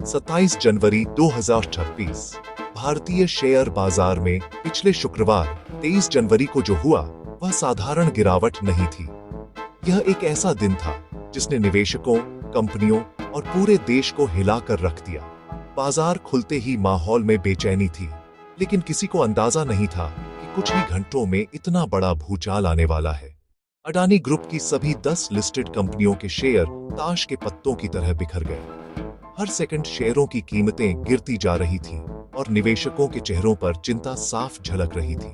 27 जनवरी 2026 भारतीय शेयर बाजार में पिछले शुक्रवार 23 जनवरी को जो हुआ वह साधारण गिरावट नहीं थी। यह एक ऐसा दिन था जिसने निवेशकों, कंपनियों और पूरे देश को हिलाकर रख दिया। बाजार खुलते ही माहौल में बेचैनी थी, लेकिन किसी को अंदाजा नहीं था कि कुछ ही घंटों में इतना बड़ा भूचाल आने वाला है। अडानी ग्रुप की सभी 10 लिस्टेड कंपनियों के शेयर ताश के पत्तों की तरह बिखर गए। हर सेकंड शेयरों की कीमतें गिरती जा रही थीं और निवेशकों के चेहरों पर चिंता साफ झलक रही थी।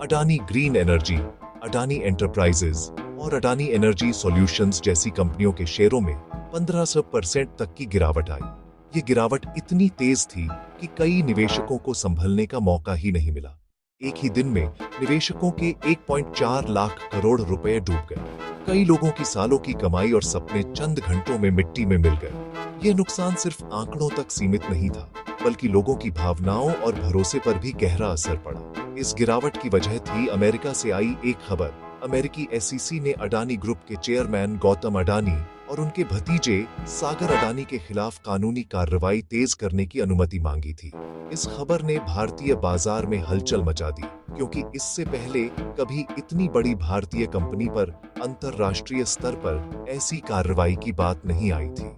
Adani green energy, Adani enterprises और अडानी एनर्जी सॉल्यूशंस जैसी कंपनियों के शेयरों में 1500% तक की गिरावट आई। ये गिरावट इतनी तेज थी कि कई निवेशकों को संभलने का मौका ही नहीं मिला। एक ही दिन में निवेशकों के 1.4 लाख करोड़ रुपए डूब गए। कई लोगों की सालों की कमाई और सपने चंद घंटों में मिट्टी में मिल गए। यह नुकसान सिर्फ आंकड़ों तक सीमित नहीं था, बल्कि लोगों की भावनाओं और भरोसे पर भी गहरा असर पड़ा। इस गिरावट की वजह थी अमेरिका से आई एक खबर। अमेरिकी एसईसी ने अडानी ग्रुप के चेयरमैन गौतम अडानी और उनके भतीजे सागर अडानी के खिलाफ कानूनी कार्रवाई तेज करने की अनुमति मांगी थी। इस खबर ने भारतीय बाजार में हलचल मचा दी, क्योंकि इससे पहले कभी इतनी बड़ी भारतीय कंपनी पर अंतरराष्ट्रीय स्तर पर ऐसी कार्रवाई की बात नहीं आई थी।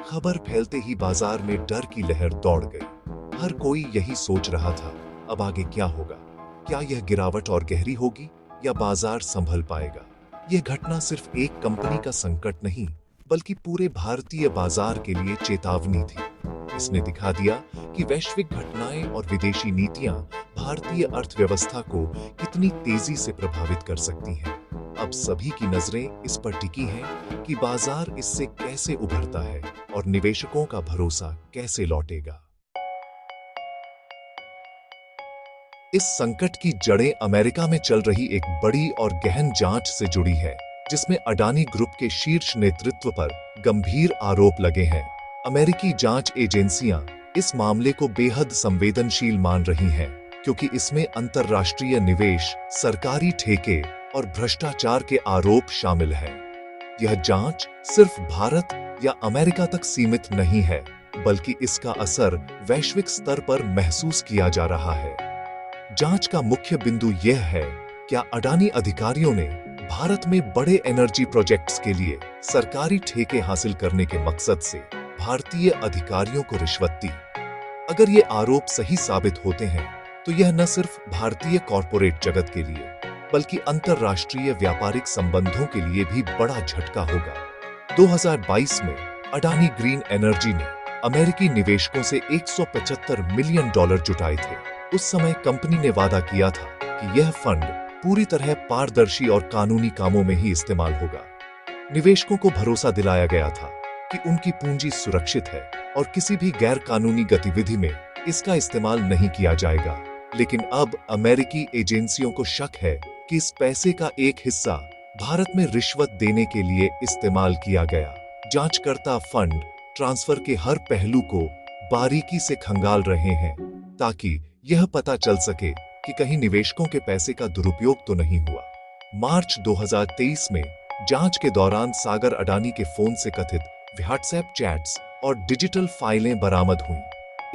खबर फैलते ही बाजार में डर की लहर दौड़ गई। हर कोई यही सोच रहा था, अब आगे क्या होगा? क्या यह गिरावट और गहरी होगी या बाजार संभल पाएगा? यह घटना सिर्फ एक कंपनी का संकट नहीं, बल्कि पूरे भारतीय बाजार के लिए चेतावनी थी। इसने दिखा दिया कि वैश्विक घटनाएं और विदेशी नीतियां भारतीय अर्थव्यवस्था को कितनी तेजी से प्रभावित कर सकती हैं। अब सभी की नजरें इस पर टिकी हैं कि बाजार इससे कैसे उभरता है और निवेशकों का भरोसा कैसे लौटेगा। इस संकट की जड़ें अमेरिका में चल रही एक बड़ी और गहन जांच से जुड़ी है, जिसमें अडानी ग्रुप के शीर्ष नेतृत्व पर गंभीर आरोप लगे हैं। अमेरिकी जांच एजेंसियां इस मामले को बेहद संवेदनशील मान रही हैं, क्योंकि इसमें अंतरराष्ट्रीय निवेश, सरकारी ठेके और भ्रष्टाचार के आरोप शामिल हैं। यह जांच सिर्फ भारत या अमेरिका तक सीमित नहीं है, बल्कि इसका असर वैश्विक स्तर पर महसूस किया जा रहा है। जांच का मुख्य बिंदु यह है, क्या अडानी अधिकारियों ने भारत में बड़े एनर्जी प्रोजेक्ट्स के लिए सरकारी ठेके हासिल करने के मकसद से भारतीय अधिकारियों को रिश्वत दी? अगर ये आरोप सही साबित होते हैं, तो यह न सिर्फ भारतीय कॉरपोरेट जगत के लिए, बल्कि अंतरराष्ट्रीय व्यापारिक संबंधों के लिए भी बड़ा झटका होगा। 2022 में अडानी ग्रीन एनर्जी ने अमेरिकी निवेशकों से $175 मिलियन जुटाए थे। उस समय कंपनी ने वादा किया था कि यह फंड पूरी तरह पारदर्शी और कानूनी कामों में ही इस्तेमाल होगा। निवेशकों को भरोसा दिलाया गया था कि उनकी पूंजी सुरक्षित है और किसी भी गैर कानूनी गतिविधि में इसका इस्तेमाल नहीं किया जाएगा। लेकिन अब अमेरिकी एजेंसियों को शक है कि इस पैसे का एक हिस्सा भारत में रिश्वत देने के लिए इस्तेमाल किया गया। जांचकर्ता फंड ट्रांसफर के हर पहलू को बारीकी से खंगाल रहे हैं, ताकि यह पता चल सके कि कहीं निवेशकों के पैसे का दुरुपयोग तो नहीं हुआ। मार्च 2023 में जांच के दौरान सागर अडानी के फोन से कथित व्हाट्सएप चैट्स और डिजिटल फाइलें बरामद हुईं।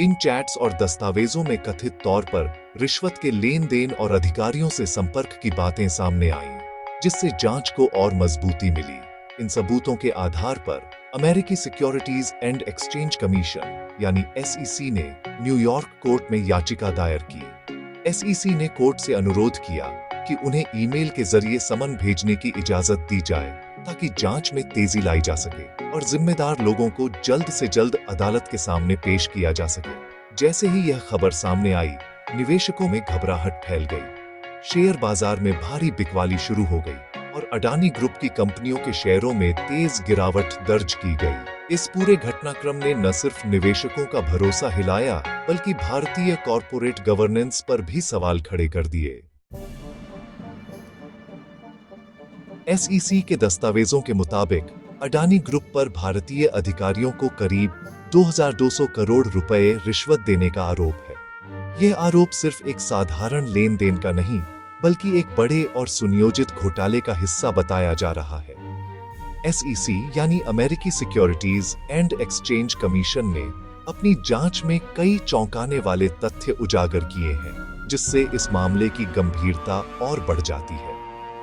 इन चैट्स और दस्तावेजों में कथित तौर पर रिश्वत के लेन देन और अधिकारियों से संपर्क की बातें सामने आईं, जिससे जांच को और मजबूती मिली। इन सबूतों के आधार पर अमेरिकी सिक्योरिटीज एंड एक्सचेंज कमीशन यानी SEC ने न्यूयॉर्क कोर्ट में याचिका दायर की। SEC ने कोर्ट से अनुरोध किया कि उन्हें ईमेल के जरिए समन भेजने की इजाजत दी जाए, ताकि जांच में तेजी लाई जा सके और जिम्मेदार लोगों को जल्द से जल्द अदालत के सामने पेश किया जा सके। जैसे ही यह खबर सामने आई, निवेशकों में घबराहट फैल गई। शेयर बाजार में भारी बिकवाली शुरू हो गई और अडानी ग्रुप की कंपनियों के शेयरों में तेज गिरावट दर्ज की गई। इस पूरे घटनाक्रम ने न सिर्फ निवेशकों का भरोसा हिलाया, बल्कि भारतीय कॉरपोरेट गवर्नेंस पर भी सवाल खड़े कर दिए। SEC के दस्तावेजों के मुताबिक अडानी ग्रुप पर भारतीय अधिकारियों को करीब 2200 करोड़ रुपए रिश्वत देने का आरोप है। यह आरोप सिर्फ एक साधारण लेन देन का नहीं, बल्कि एक बड़े और सुनियोजित घोटाले का हिस्सा बताया जा रहा है। SEC यानी अमेरिकी सिक्योरिटीज एंड एक्सचेंज कमीशन ने अपनी जांच में कई चौंकाने वाले तथ्य उजागर किए हैं, जिससे इस मामले की गंभीरता और बढ़ जाती है।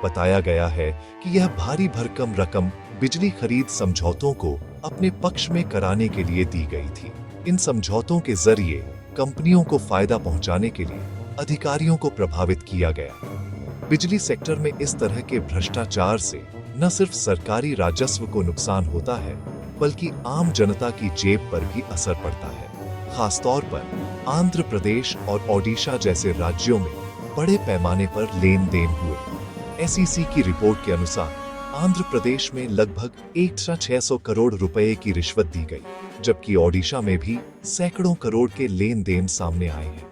बताया गया है कि यह भारी भरकम रकम बिजली खरीद समझौतों को अपने पक्ष में कराने के लिए दी गई थी। इन समझौतों के जरिए कंपनियों को फायदा पहुंचाने के लिए अधिकारियों को प्रभावित किया गया। बिजली सेक्टर में इस तरह के भ्रष्टाचार से न सिर्फ सरकारी राजस्व को नुकसान होता है, बल्कि आम जनता की जेब पर भी असर पड़ता है। खासतौर पर आंध्र प्रदेश और ओडिशा जैसे राज्यों में बड़े पैमाने पर लेन देन हुए। SEC की रिपोर्ट के अनुसार आंध्र प्रदेश में लगभग 600 करोड़ रुपए की रिश्वत दी गई, जबकि ओडिशा में भी सैकड़ों करोड़ के लेन देन सामने आए हैं।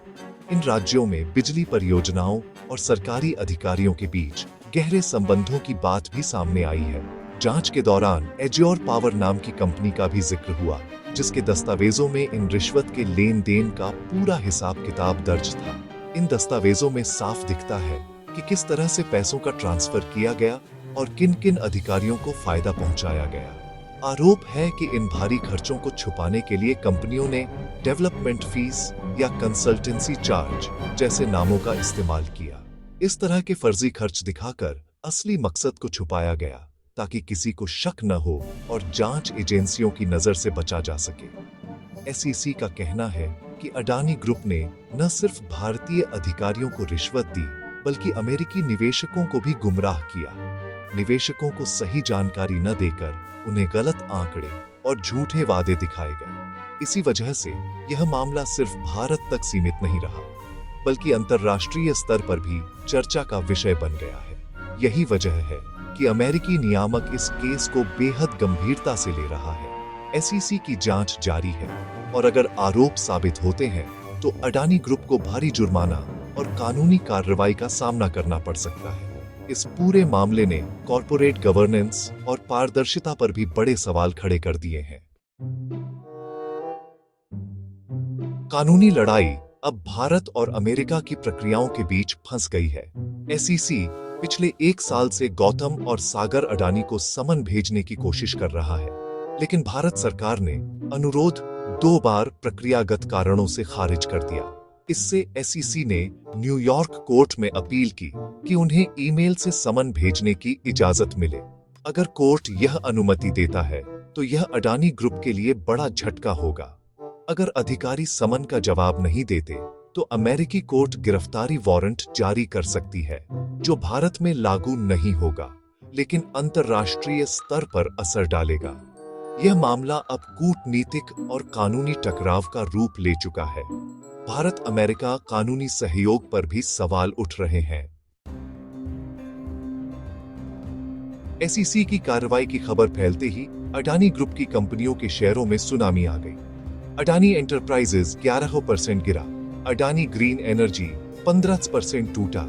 इन राज्यों में बिजली परियोजनाओं और सरकारी अधिकारियों के बीच गहरे संबंधों की बात भी सामने आई है। जांच के दौरान एज्योर पावर नाम की कंपनी का भी जिक्र हुआ, जिसके दस्तावेजों में इन रिश्वत के लेन देन का पूरा हिसाब किताब दर्ज था। इन दस्तावेजों में साफ दिखता है कि किस तरह से पैसों का ट्रांसफर किया गया और किन किन अधिकारियों को फायदा पहुंचाया गया। आरोप है कि इन भारी खर्चों को छुपाने के लिए कंपनियों ने डेवलपमेंट फीस या कंसल्टेंसी चार्ज जैसे नामों का इस्तेमाल किया। इस तरह के फर्जी खर्च दिखाकर असली मकसद को छुपाया गया, ताकि किसी को शक न हो और जांच एजेंसियों की नजर से बचा जा सके। SEC का कहना है कि अडानी ग्रुप ने न सिर्फ भारतीय अधिकारियों को रिश्वत दी, बल्कि अमेरिकी निवेशकों को भी गुमराह किया। निवेशकों को सही जानकारी न देकर उन्हें गलत आंकड़े और झूठे वादे दिखाए गए। इसी वजह से यह मामला सिर्फ भारत तक सीमित नहीं रहा, बल्कि अंतर्राष्ट्रीय स्तर पर भी चर्चा का विषय बन गया है। यही वजह है कि अमेरिकी नियामक इस केस को बेहद गंभीरता से ले रहा है। SEC की जांच जारी है और अगर आरोप साबित होते हैं तो अडानी ग्रुप को भारी जुर्माना और कानूनी कार्रवाई का सामना करना पड़ सकता है। इस पूरे मामले ने कॉर्पोरेट गवर्नेंस और पारदर्शिता पर भी बड़े सवाल खड़े कर दिए हैं। कानूनी लड़ाई अब भारत और अमेरिका की प्रक्रियाओं के बीच फंस गई है। SEC पिछले 1 साल से गौतम और सागर अडानी को समन भेजने की कोशिश कर रहा है, लेकिन भारत सरकार ने अनुरोध 2 बार प्रक्रियागत कारणों से खारिज कर दिया। इससे SEC ने न्यूयॉर्क कोर्ट में अपील की कि उन्हें ईमेल से समन भेजने की इजाजत मिले। अगर कोर्ट यह अनुमति देता है तो यह अडानी ग्रुप के लिए बड़ा झटका होगा। अगर अधिकारी समन का जवाब नहीं देते तो अमेरिकी कोर्ट गिरफ्तारी वारंट जारी कर सकती है, जो भारत में लागू नहीं होगा, लेकिन अंतर्राष्ट्रीय स्तर पर असर डालेगा। यह मामला अब कूटनीतिक और कानूनी टकराव का रूप ले चुका है। भारत अमेरिका कानूनी सहयोग पर भी सवाल उठ रहे हैं। SEC की कार्रवाई की खबर फैलते ही अडानी ग्रुप की कंपनियों के शेयरों में सुनामी आ गई। अडानी एंटरप्राइजेज 11% गिरा, अडानी ग्रीन एनर्जी 15% टूटा,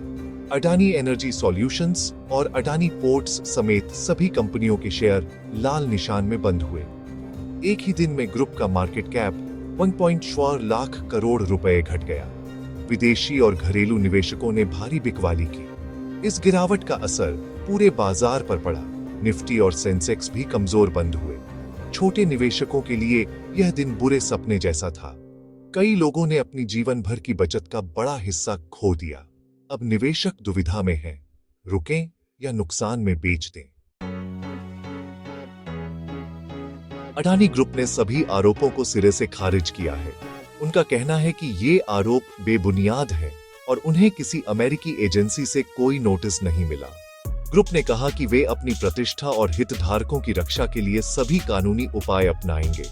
अडानी एनर्जी सॉल्यूशंस और अडानी पोर्ट्स समेत सभी कंपनियों के शेयर लाल निशान में बंद हुए। एक ही दिन में ग्रुप का मार्केट कैप 1.4 लाख करोड़ रुपए घट गया। विदेशी और घरेलू निवेशकों ने भारी बिकवाली की। इस गिरावट का असर पूरे बाजार पर पड़ा। निफ्टी और सेंसेक्स भी कमजोर बंद हुए। छोटे निवेशकों के लिए यह दिन बुरे सपने जैसा था। कई लोगों ने अपनी जीवन भर की बचत का बड़ा हिस्सा खो दिया। अब निवेशक दुविधा में हैं, रुकें या नुकसान में बेच दें। अडानी ग्रुप ने सभी आरोपों को सिरे से खारिज किया है। उनका कहना है कि ये आरोप बेबुनियाद है और उन्हें किसी अमेरिकी एजेंसी से कोई नोटिस नहीं मिला। ग्रुप ने कहा कि वे अपनी प्रतिष्ठा और हितधारकों की रक्षा के लिए सभी कानूनी उपाय अपनाएंगे।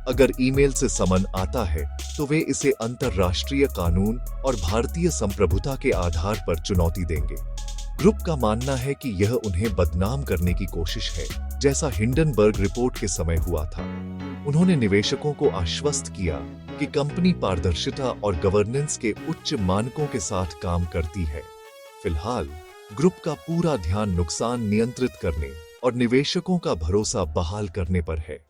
अगर ईमेल से समन आता है तो वे इसे अंतर्राष्ट्रीय कानून और भारतीय संप्रभुता के आधार पर चुनौती देंगे। ग्रुप का मानना है कि यह उन्हें बदनाम करने की कोशिश है, जैसा हिंडनबर्ग रिपोर्ट के समय हुआ था। उन्होंने निवेशकों को आश्वस्त किया कि कंपनी पारदर्शिता और गवर्नेंस के उच्च मानकों के साथ काम करती है। फिलहाल ग्रुप का पूरा ध्यान नुकसान नियंत्रित करने और निवेशकों का भरोसा बहाल करने पर है।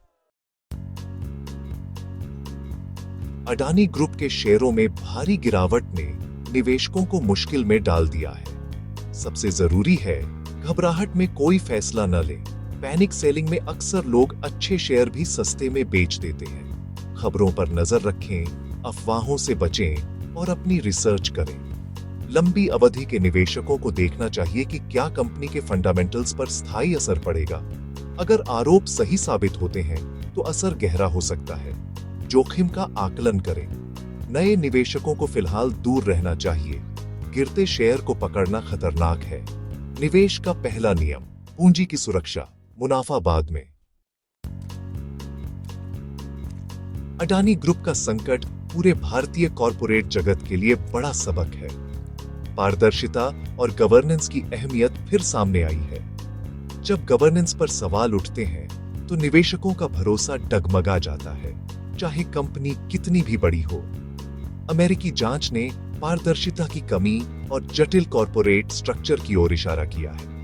अडानी ग्रुप के शेयरों में भारी गिरावट ने निवेशकों को मुश्किल में डाल दिया है। सबसे जरूरी है घबराहट में कोई फैसला न लें। पैनिक सेलिंग में अक्सर लोग अच्छे शेयर भी सस्ते में बेच देते हैं। खबरों पर नजर रखें, अफवाहों से बचें और अपनी रिसर्च करें। लंबी अवधि के निवेशकों को देखना चाहिए कि क्या कंपनी के फंडामेंटल्स पर स्थायी असर पड़ेगा। अगर आरोप सही साबित होते हैं तो असर गहरा हो सकता है। जोखिम का आकलन करें। नए निवेशकों को फिलहाल दूर रहना चाहिए। गिरते शेयर को पकड़ना खतरनाक है। निवेश का पहला नियम, पूंजी की सुरक्षा, मुनाफा बाद में। अडानी ग्रुप का संकट पूरे भारतीय कॉरपोरेट जगत के लिए बड़ा सबक है। पारदर्शिता और गवर्नेंस की अहमियत फिर सामने आई है। जब गवर्नेंस पर सवाल उठते हैं तो निवेशकों का भरोसा डगमगा जाता है, चाहे कंपनी कितनी भी बड़ी हो। अमेरिकी जांच ने पारदर्शिता की कमी और जटिल कॉरपोरेट स्ट्रक्चर की ओर इशारा किया है।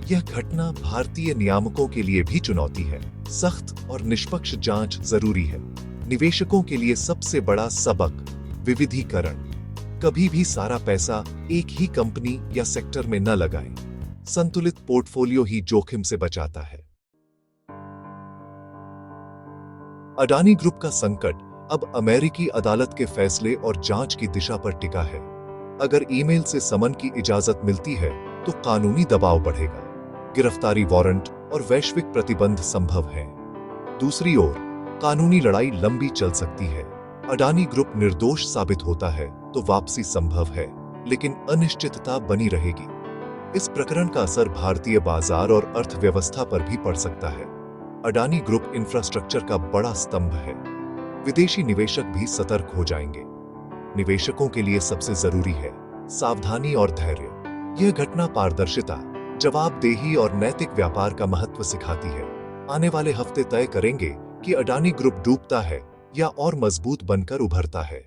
यह घटना भारतीय नियामकों के लिए भी चुनौती है। सख्त और निष्पक्ष जांच जरूरी है। निवेशकों के लिए सबसे बड़ा सबक, विविधीकरण। कभी भी सारा पैसा एक ही कंपनी या सेक्टर में न लगाएं। संतुलित पोर्टफोलियो ही जोखिम से बचाता है। अडानी ग्रुप का संकट अब अमेरिकी अदालत के फैसले और जांच की दिशा पर टिका है। अगर ईमेल से समन की इजाजत मिलती है तो कानूनी दबाव बढ़ेगा। गिरफ्तारी वारंट और वैश्विक प्रतिबंध संभव हैं। दूसरी ओर कानूनी लड़ाई लंबी चल सकती है। अडानी ग्रुप निर्दोष साबित होता है तो वापसी संभव है, लेकिन अनिश्चितता बनी रहेगी। इस प्रकरण का असर भारतीय बाजार और अर्थव्यवस्था पर भी पड़ सकता है। अडानी ग्रुप इंफ्रास्ट्रक्चर का बड़ा स्तंभ है। विदेशी निवेशक भी सतर्क हो जाएंगे। निवेशकों के लिए सबसे जरूरी है सावधानी और धैर्य। यह घटना पारदर्शिता, जवाबदेही और नैतिक व्यापार का महत्व सिखाती है। आने वाले हफ्ते तय करेंगे कि अडानी ग्रुप डूबता है या और मजबूत बनकर उभरता है।